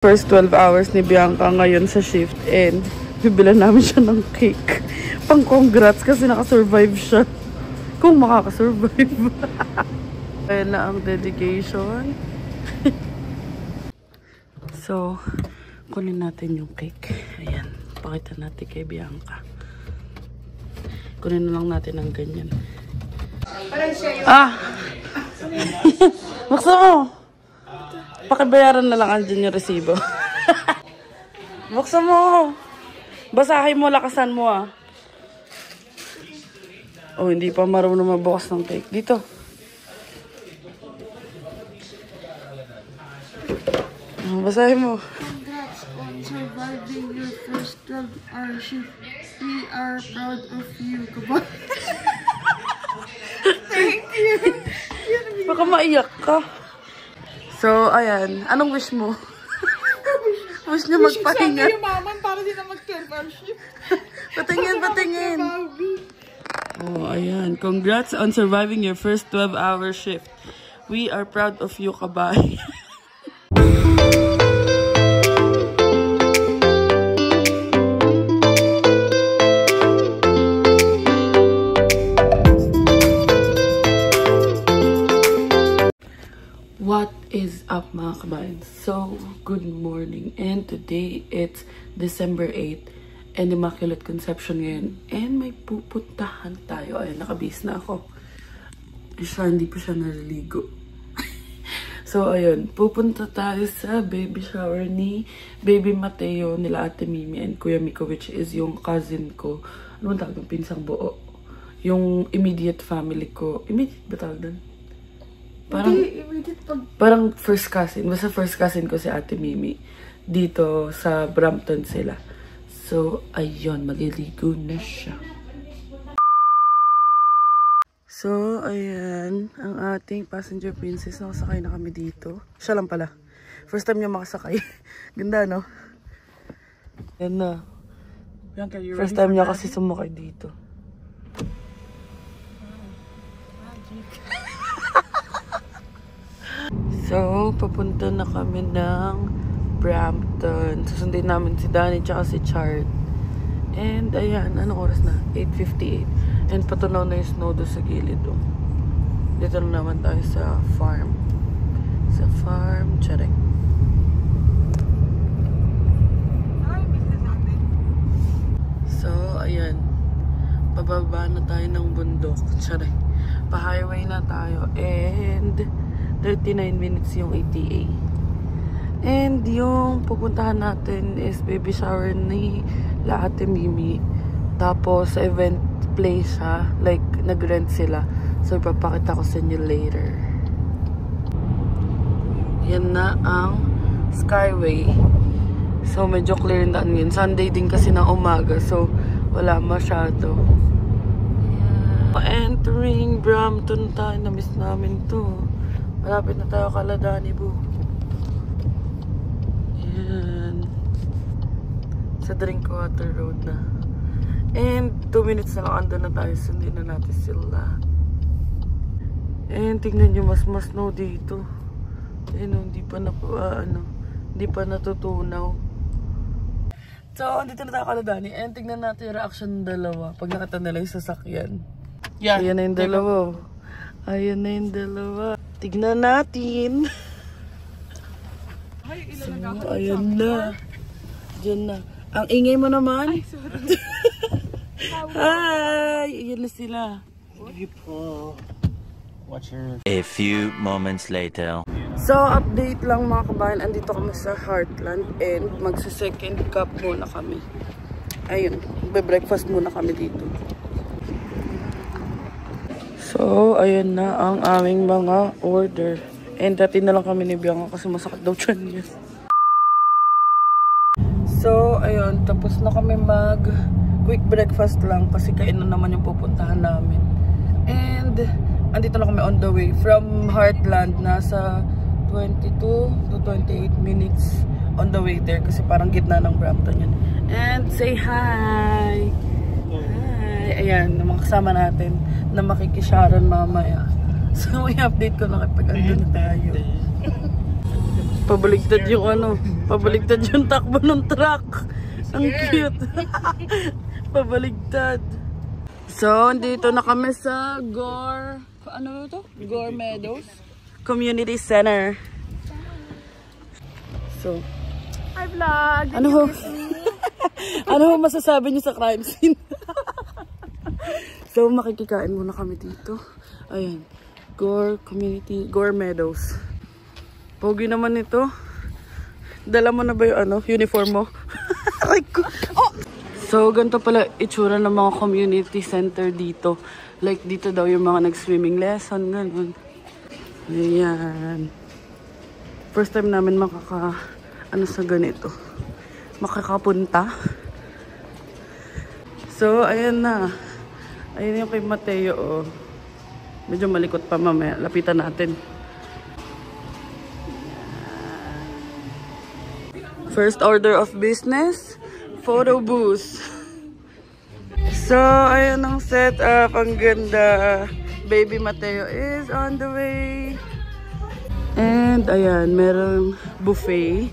First 12 hours ni Bianca ngayon sa shift and bibilan namin siya ng cake. Pang congrats kasi nakasurvive siya. Kung makakasurvive. Ayan na ang dedication. So, kunin natin yung cake. Ayan. Pakita natin kay Bianca. Kunin na lang natin ng ganyan. Ah! Buksan mo! Pakibayaran na lang andyan yung resibo. Buksan mo! Basahin mo, lakasan mo ah. Oh, hindi pa marunong mabukas ng cake. Dito. Basahin mo. Congrats on surviving your first 12-hour shift. We are proud of you. Thank you. Baka maiyak ka. So, ayan. Anong wish mo? Wish niya magpahinga. Wish yung maman para din na mag-12-hour shift. Patingin, patingin. Oh, ayan. Congrats on surviving your first 12-hour shift. We are proud of you, kabay. What is up mga kabayan? So, good morning. And today, it's December 8 and Immaculate Conception ngayon. And may pupuntahan tayo. Ayan, nakabihis na ako. Hindi pa siya naliligo. So, ayun. Pupunta tayo sa baby shower ni Baby Mateo, nila Ate Mimi and Kuya Miko, which is yung cousin ko. Ano ba tawag? Pinsang buo. Yung immediate family ko. Immediate ba tawag doon? Parang first cousin. Basta first cousin ko si Ate Mimi. Dito sa Brampton sila. So, ayun. Maliligo na siya. So, ayan. Ang ating passenger princess. Nakasakay na kami dito. Siya lang pala. First time niya makasakay. Ganda, no? Yan na. First time niya kasi sumakay dito. So, papunta na kami ng Brampton. Susundin namin si Danny tsaka si Chart. And, ayan. Anong oras na? 8:58. And patunaw na yung snow doon sa gilid. Oh. Dito na naman tayo sa farm. Sa farm. Charek. So, ayan. Pababa na tayo ng bundok. Charek. Pa-highway na tayo. And 39 minutes yung ETA. And yung pupuntahan natin is baby shower ni La Ate Mimi. Tapos sa event place siya. Like, nag-rent sila. So, ipapakita ko sa inyo later. Yan na ang Skyway. So, medyo clear na yun. Sunday din kasi ng umaga. So, wala masyado. Ayan. Entering Brampton tayo. Na-miss namin to. Malapit na tayo kala Danny Boo. Yan. Sa Drinkwater Road na. And 2 minutes na lang ando na tayo. Sundin na natin sila. And tingnan nyo, mas snow dito. Ayun, hindi pa na hindi pa natutunaw. So, dito na tayo kala Danny. And tingnan natin yung reaction ng dalawa pag nakita nila yung sasakyan. Yeah. Ayan na yung dalawa. Ayan na yung dalawa. Tignan natin. So, ayan na. Diyan na. Ang ingay mo naman. Hi! Ayan na sila. People. Watch your... A few moments later. So, update lang mga kabayan. Andito kami sa Heartland and magsa-second cup muna kami. Ayun. Be-breakfast muna kami dito. So, ayun na ang aming mga order. And dati na lang kami ni Bianca kasi masakit daw tiyan niya. So, ayun. Tapos na kami mag-quick breakfast lang kasi kainan naman yung pupuntahan namin. And, andito na kami on the way. From Heartland, nasa 22 to 28 minutes on the way there kasi parang gitna ng Brampton yun. And, say hi! Hi! Ayan, mga kasama natin na makikisharon mamaya. So, i-update ko lang kapag andun tayo. Pabaligtad yung ano, pabaligtad yung takbo ng truck. Ang cute. Pabaligtad. So, dito na kami sa ano to? Gore Meadows Community Center. So, Hi vlog! ano ho masasabi niyo sa crime scene? So, makikikain muna kami dito. Ayan. Gore Meadows. Pogi naman ito. Dala mo na ba yung uniform mo? Oh! So, ganito pala itsura ng mga community center dito. Like, dito daw yung mga nag-swimming lesson, ganun. Ayan. First time namin sa ganito. Makakapunta. So, ayan na. Ayan yung kay Mateo, oh. Medyo malikot pa mamaya. Lapitan natin. First order of business, photo booth. So, ayan ang setup. Ang ganda. Baby Mateo is on the way. And, ayan, merong buffet.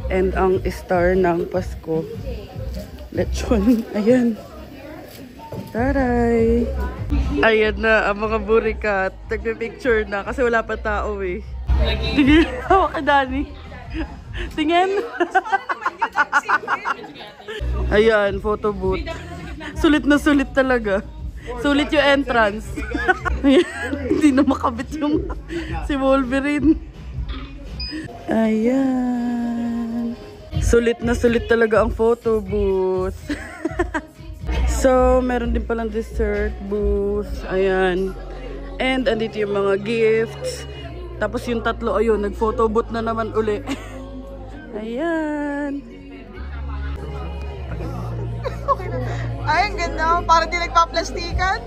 And ang star ng Pasko. Lechon. Ayan. Taray! Ayan na, ang mga burikat. Nagpipicture na kasi wala pa tao eh. Tingin, hawak ka Dani. Tingin. Ayan, photo booth. Sulit na sulit talaga. Sulit yung entrance. Hindi na makabit yung si Wolverine. Ayan. Sulit na sulit talaga ang photo booth. So, meron din palang dessert booth. Ayan. And, andito yung mga gifts. Tapos yung tatlo, ayun, nag-photo booth na naman uli. Ayan. Ay, ang ganda. Para di nagpa-plastikan.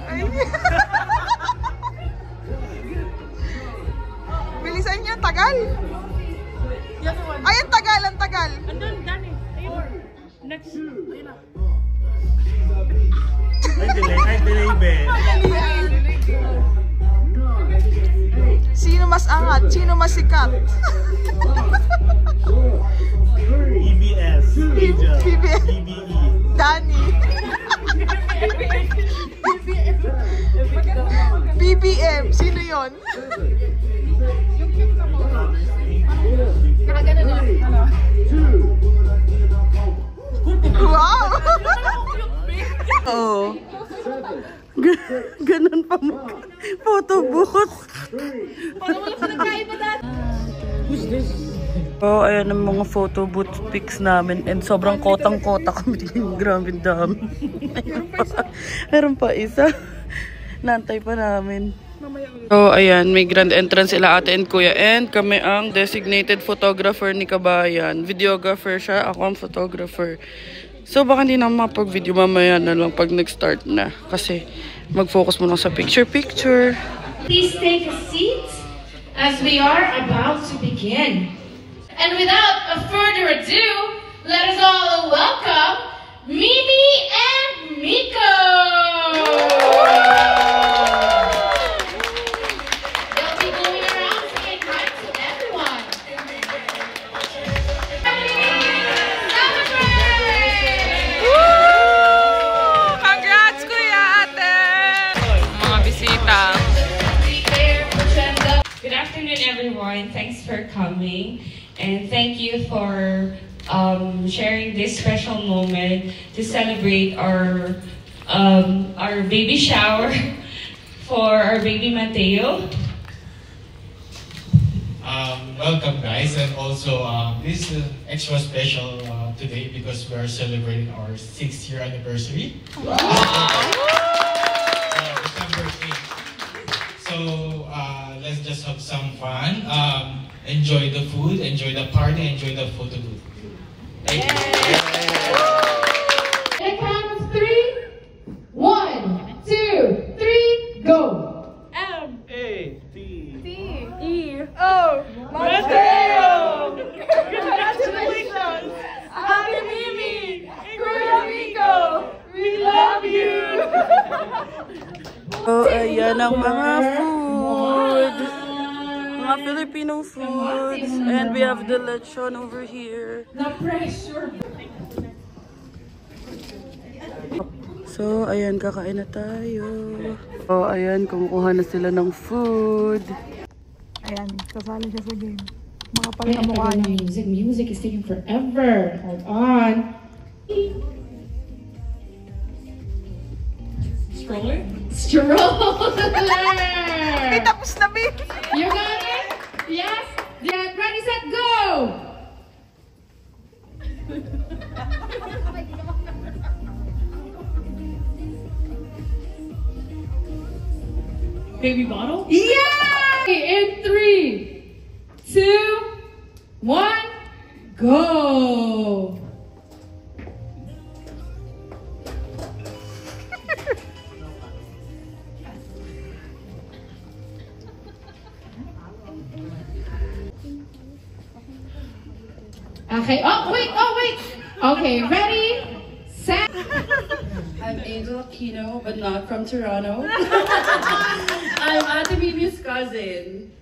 Ay. Bilisan niya, tagal. Ay, ang tagal, ang tagal. Andun, Dani. Ayun. Next. Ayun na. Ay, delay, be. Sino mas angat? Sino mas sikat? EBS. Angel. BBM. EBE. Dani. BBM. Sino yon? Wow! Oo. Ganun pa mag-photo booth. Oh, ayan ang mga photo booth pics namin. And sobrang kotang-kota kami. Grabe dami. Meron pa isa. Nantay pa namin. So, ayan. May grand entrance sila ate and kuya. And kami ang designated photographer ni Kabayan. Videographer siya. Ako ang photographer. So, baka hindi na mapag-video mamaya na lang pag nag-start na. Kasi mag-focus mo lang sa picture-picture. Please take a seat as we are about to begin. And without further ado, let us all welcome Mimi and Miko! They'll be going around saying hi to everyone. Celebrate! Congrats, Kuya Ate! Mga bisita. Good afternoon, everyone. Thanks for coming. And thank you for sharing this special moment to celebrate our baby shower for our baby Mateo. Welcome guys, and also this is extra special today because we are celebrating our 6th year anniversary. December 8th. So let's just have some fun. Enjoy the food, enjoy the party, enjoy the photo booth. Thank you. And count of 3. 1, 2, 3, go! Oh, Mateo! Congratulations! Ate Mimi! Kuya Miko! We love you! So, ayan ang mga food. mga Filipino foods. And we have the lechon over here. The pressure. So, ayan, kakain na tayo. So, ayan, kumukuha na sila ng food. Ayan, kasali siya sa game. Mga pala na mukha niya. Music is taking forever. Hold on. Stroller? Stroller! Ay, tapos na, babe! You got it? Yes? Get ready, set, go! Baby bottle? Yeah! In 3, 2, 1, go! Okay, oh wait! Okay, ready, set. I'm Angel Aquino, but not from Toronto. I'm Ate Mimi's cousin.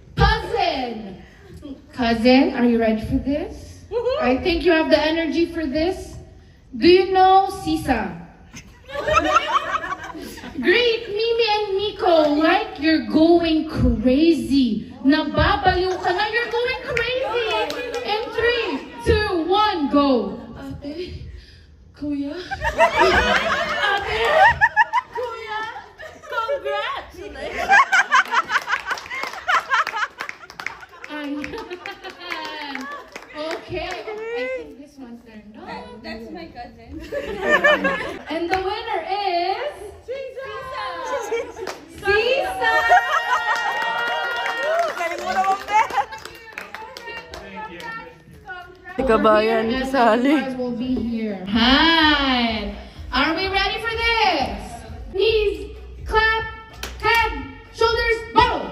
Cousin, are you ready for this? I think you have the energy for this. Do you know Sisa? Great, Mimi and Nico, like you're going crazy. Nababaliw ka na, you're going crazy. In 3, 2, 1, go. Ate, Kuya. Ate, Kuya, congrats. Okay, I think this one's there. No, that's my cousin. And the winner is Sisa. Galing mo naman, babe! Si Kabayan, kasali. Will be here. Hi. Are we ready for this? Knees, clap, head, shoulders, bottle.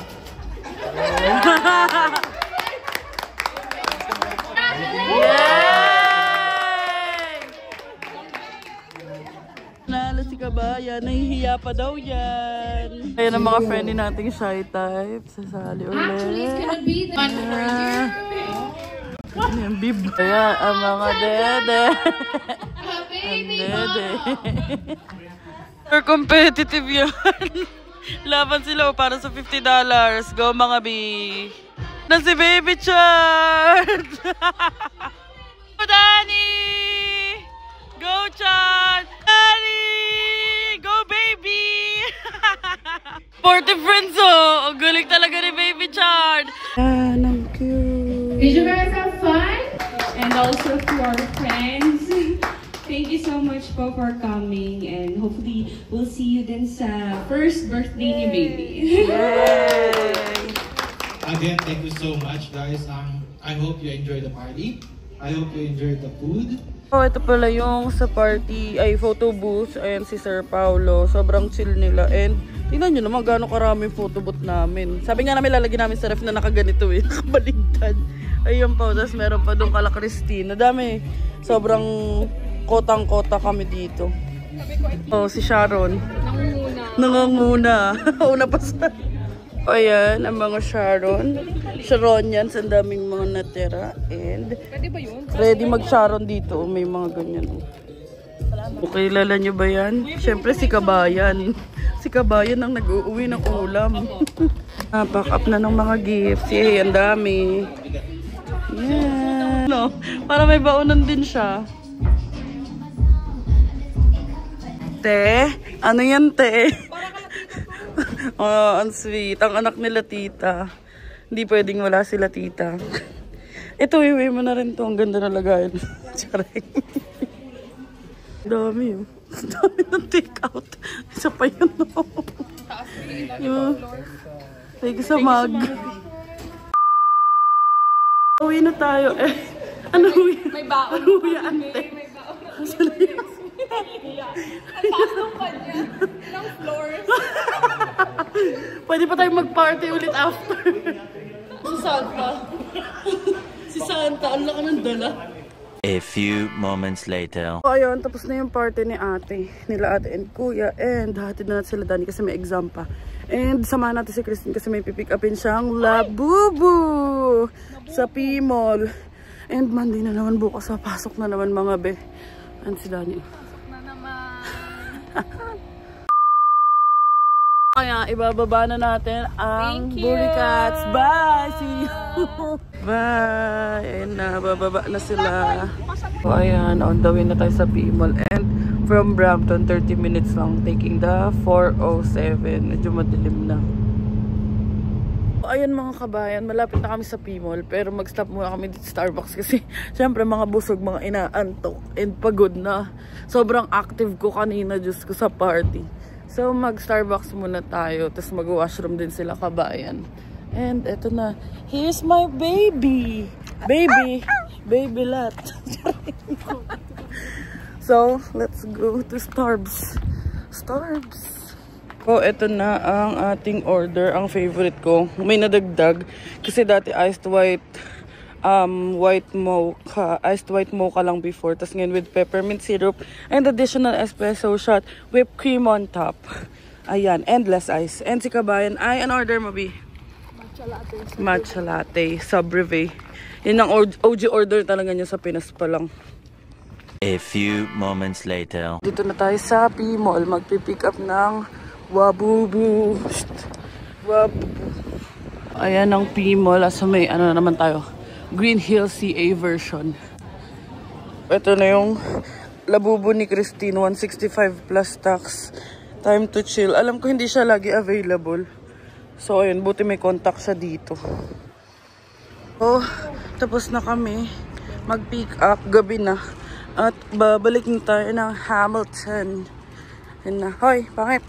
Nalo si Kabayan, nahihiya pa daw yan. Ayan ang mga friendly nating shy type. Sasali ulit. Actually, it's gonna be the one for you. Ano yung bib? Ayan, ang mga dede. Baby Dede. Super competitive yan. Laban sila para sa $50. Go mga B. Na si Baby Chard! Go Danny! Go Chard! Danny! Go Baby! 40 friends oh! Ang galing talaga ni Baby Chard! Yan, ang cute! Did you guys have fun? And also to our friends, thank you so much po for coming, and hopefully we'll see you din sa first birthday ni Baby. Yay! Again, thank you so much, guys. I hope you enjoyed the party. I hope you enjoyed the food. Oh, ito pala yung sa party, ay photo booth. Ayan si Sir Paulo. Sobrang chill nila. And tingnan nyo naman gano'ng karaming photo booth namin. Sabi nga namin lalagyan namin sa ref na nakaganito eh. Nakabaligtad. Ayun po. Tapos meron pa doon kala Christine. Nadami. Sobrang kotang-kota kami dito. Oh, si Sharon. Nangunguna. Una pa sa... O ayan, ang mga Sharon yan, sa daming mga natira. And ready mag-Sharon dito. May mga ganyan. Okay, lala nyo ba yan? Siyempre si Kabayan. Si Kabayan ang nag-uuwi ng ulam. Pack up na ng mga gifts. Yay, ang dami. Yeah. No, para may baonan din siya. Te? Ano yan, te? Oh, ang sweet. Ang anak nila tita. Hindi pwedeng wala sila tita. Ito, iwi mo na rin to. Ang ganda na lagayan. Charing. Dami yun. Dami ng take out. Isa pa yun. Thank you sa mag. Uwi na tayo. Eh, ano uwi? May baon. Ano uwi, ante? May baon. Ang taas ng kanya. Ng floors. Pwede pa tayo mag-party ulit after. Si Santa. Si Santa, ang laki ng dala. A few moments later. So ayun, tapos na yung party ni ate. Nila ate and kuya. And hatid na natin sila Dani kasi may exam pa. And samahan natin si Christine kasi may pipick upin siyang Labubu sa P-Mall. And Monday na naman bukas, pasok na naman mga be. And si Daniel. Pasok na naman. Kaya ibababa na natin ang Buricats. Bye! See you! Bye! Ayan na, bababa na sila. So, ayan, on the way na tayo sa P-Mall. And from Brampton, 30 minutes lang. Taking the 407. Medyo madilim na. So, ayan mga kabayan, malapit na kami sa P-Mall. Pero mag-stop muna kami dito sa Starbucks kasi syempre mga busog, mga inaantok. And pagod na. Sobrang active ko kanina, Diyos ko, sa party. So, mag-Starbucks muna tayo. Tapos mag-washroom din sila kabayan. And eto na. Here's my baby. Baby. Baby lot. So, let's go to Starbs. Starbs. So, eto na ang ating order. Ang favorite ko. May nadagdag. Kasi dati iced white iced white mocha lang before. Tapos ngayon with peppermint syrup and additional espresso shot, whipped cream on top. Ayan, endless ice. And si kabayan ay, an order mo, Bi? Matcha latte. Matcha latte, Subreve. Yun ang OG order talaga niya sa Pinas pa lang. A few moments later. Dito na tayo sa P-Mall. Magpipick up ng Wabubu. Wabubu. Ayan ang P-Mall. Asa may ano na naman tayo. Green Hill CA version. Ito na yung Labubu ni Christine, 165 plus tax. Time to chill. Alam ko hindi siya lagi available. So ayun, buti may contact siya dito. Oh, tapos na kami mag-pick up. Gabi na. At babalik na tayo ng Hamilton. Yun na. Hoy, pangit.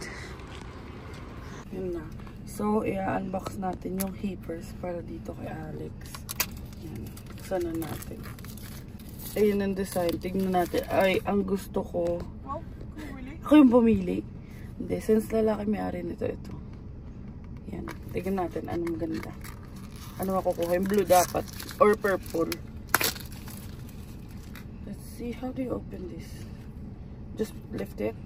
Yun na. So, i-unbox natin yung heapers para dito kay Alex. Sana natin. Ayun ang design. Tignan natin. Ay, ang gusto ko. Ako yung pumili. Hindi. Since lalaki may-ari nito, ito. Yan. Tignan natin. Anong maganda. Ano makukuha? Yung blue dapat. Or purple. Let's see. How do you open this? Just lift it?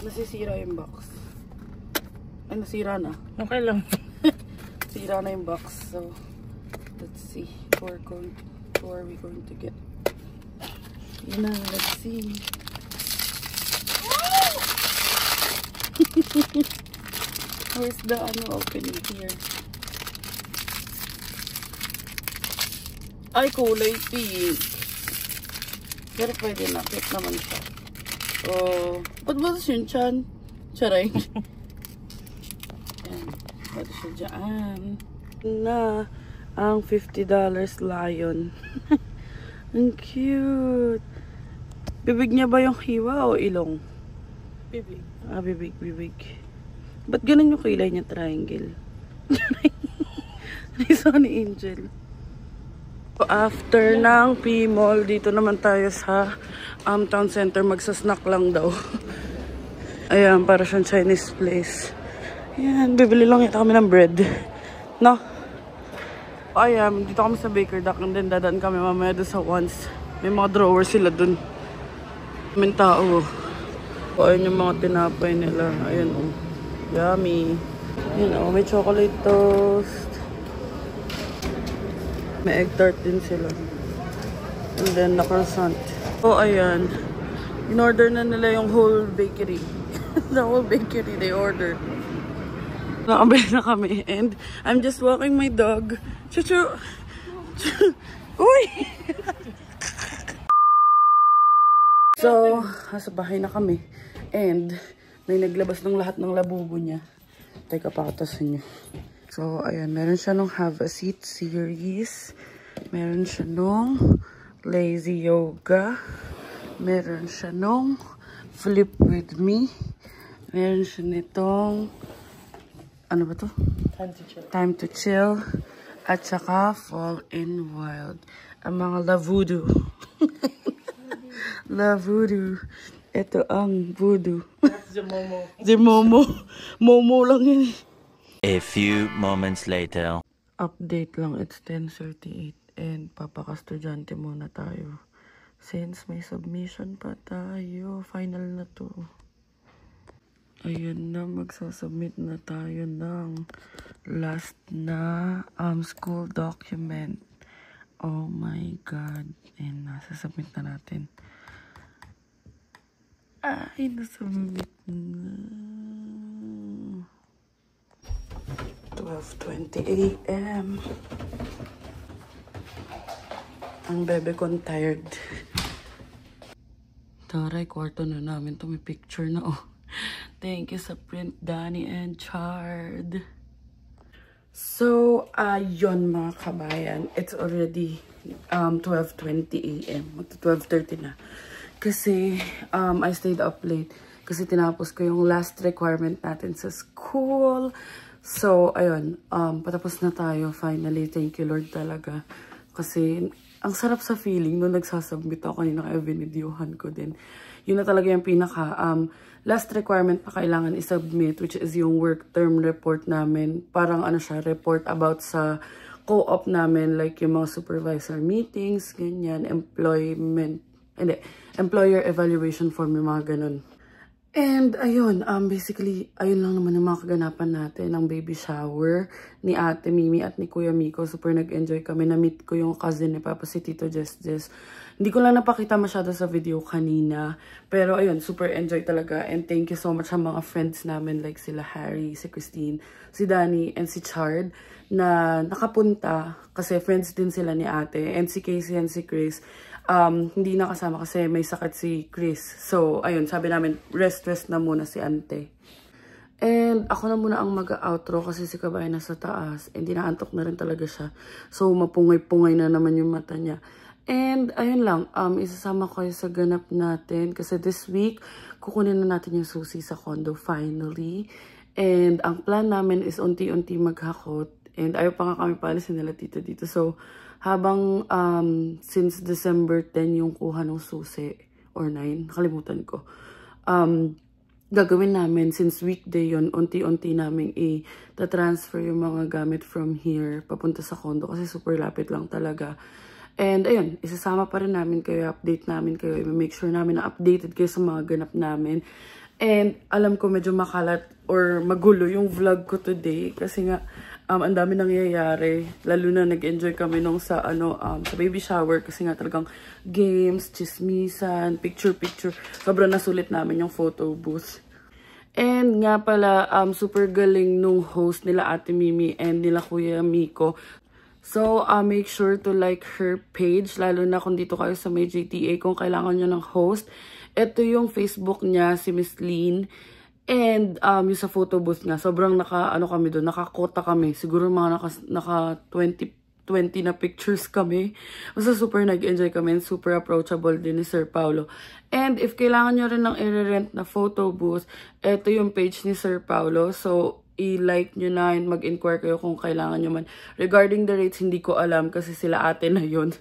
Nasisira yung box. Ay, nasira na. Okay lang. Sira na yung box, so let's see who are we going to get. Yun na, let's see. Where's the opening here? Ay, kulay pink. Pero pwede na, cute naman siya. Oh, ba't ba yun, Chan? Charay. Pwede siya dyan. Na ang $50 lion. Ang cute. Bibig niya ba yung hiwa o ilong? Bibig. Ah, bibig. Ba't ganun yung kilay niya, triangle? Naiso ni Angel. So, after ng P-Mall, dito naman tayo sa Town Center. Magsasnack lang daw. Ayan, para siyang Chinese place. Ayan, bibili lang ito kami ng bread. No? Ayan, dito kami sa Baker Duck and then dadaan kami mamaya doon sa Once. May mga drawers sila doon. May tao. Ayan yung mga tinapay nila. Ayan oh. Yummy. Ayan oh, may chocolate toast. May egg tart din sila. And then the croissant. Oh, ayan. In-order na nila yung whole bakery. The whole bakery they ordered. Nakabili na kami and I'm just walking my dog. Chuchu! Uy! So, nasa bahay na kami. And may naglabas ng lahat ng labubo niya. Teka, pakatasin niyo. So, ayan. Meron siya nung Have a Seat series. Meron siya nung Lazy Yoga. Meron siya nung Flip With Me. Meron siya nitong ano ba to? Time to Chill. At saka Fall in Wild. Ang mga Lavudu. Lavudu. Ito ang voodoo. That's the Momo. Si Momo. Momo lang yun. A few moments later. Update lang. It's 10:38. And papaka-estudyante muna tayo. Since may submission pa tayo. Final na to. Ayun na, magsasubmit na tayo ng last na school document. Oh my God. And nasasubmit na natin. Ay, nasubmit na. 12:20 a.m. Ang bebe kong tired. Taray, kwarto na namin. Ito may picture na, oh. Thank you sa print, Danny and Chard. So, yun mga kabayan. It's already 12:20 a.m. Magto 12:30 na. Kasi, I stayed up late. Kasi tinapos ko yung last requirement natin sa school. So, ayun. Patapos na tayo finally. Thank you, Lord, talaga. Kasi, ang sarap sa feeling nung nagsasubmit ako kanina kaya binidyohan ko din. Yun na talaga yung pinaka last requirement na kailangan isubmit, which is yung work term report namin. Parang ano siya, report about sa co-op namin, like yung mga supervisor meetings, ganyan, employer evaluation form, yung mga ganun. And ayun, basically, ayun lang naman yung mga kaganapan natin, ang baby shower ni Ate Mimi at ni Kuya Miko. Super nag-enjoy kami. Na-meet ko yung cousin ni Papa, si Tito Jess. Hindi ko lang napakita masyado sa video kanina. Pero ayun, super enjoy talaga. And thank you so much sa mga friends namin, like sila Harry, si Christine, si Danny, and si Chard, na nakapunta. Kasi friends din sila ni Ate. And si Casey and si Chris, hindi nakasama kasi may sakit si Chris. So, ayun, sabi namin, rest na muna si Ante. And ako na muna ang mag-outro kasi si Kabayan nasa taas. And dinaantok na rin talaga siya. So, mapungay-pungay na naman yung mata niya. And, ayun lang, isasama ko kayo sa ganap natin. Kasi this week, kukunin na natin yung susi sa condo finally. And, ang plan namin is unti-unti maghakot. And, ayaw pa nga kami palisin nila tito dito. So, habang since December 10 yung kuha ng susi, or 9, nakalimutan ko. Gagawin namin, since weekday yon, unti-unti namin i-transfer yung mga gamit from here papunta sa condo kasi super lapit lang talaga. And ayun, isasama pa rin namin kayo, update namin kayo, i-make sure namin na updated kayo sa mga ganap namin. And alam ko medyo makalat or magulo yung vlog ko today kasi nga ang dami nangyayari. Lalo na nag-enjoy kami nung sa sa baby shower kasi nga talagang games, chismisan, picture. Sobrang nasulit namin yung photo booth. And nga pala, super galing nung host nila Ate Mimi and nila Kuya Miko. So, make sure to like her page, lalo na kung dito kayo sa may JTA kung kailangan nyo ng host. Ito yung Facebook niya, si Miss Lean. And, yung sa photo booth nga, sobrang kami doon, nakakota kami. Siguro mga naka 20 na pictures kami. Basta super nag-enjoy kami and super approachable din ni Sir Paulo. And if kailangan nyo rin ng i-rent na photo booth, ito yung page ni Sir Paulo. So, i-like nyo na and mag-inquire kayo kung kailangan nyo man. Regarding the rates, hindi ko alam kasi sila ate na yun.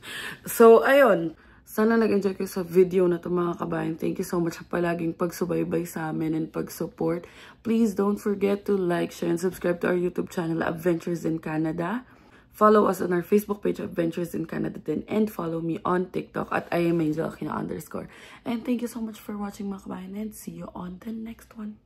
So, ayun. Sana nag-enjoy kayo sa video na ito mga kabayan. Thank you so much sa palaging pagsubaybay sa amin and pag-support. Please don't forget to like, share, and subscribe to our YouTube channel, Adventures in Canada. Follow us on our Facebook page, Adventures in Canada din. And follow me on TikTok at IamAngelAquino_. And thank you so much for watching mga kabayan and see you on the next one.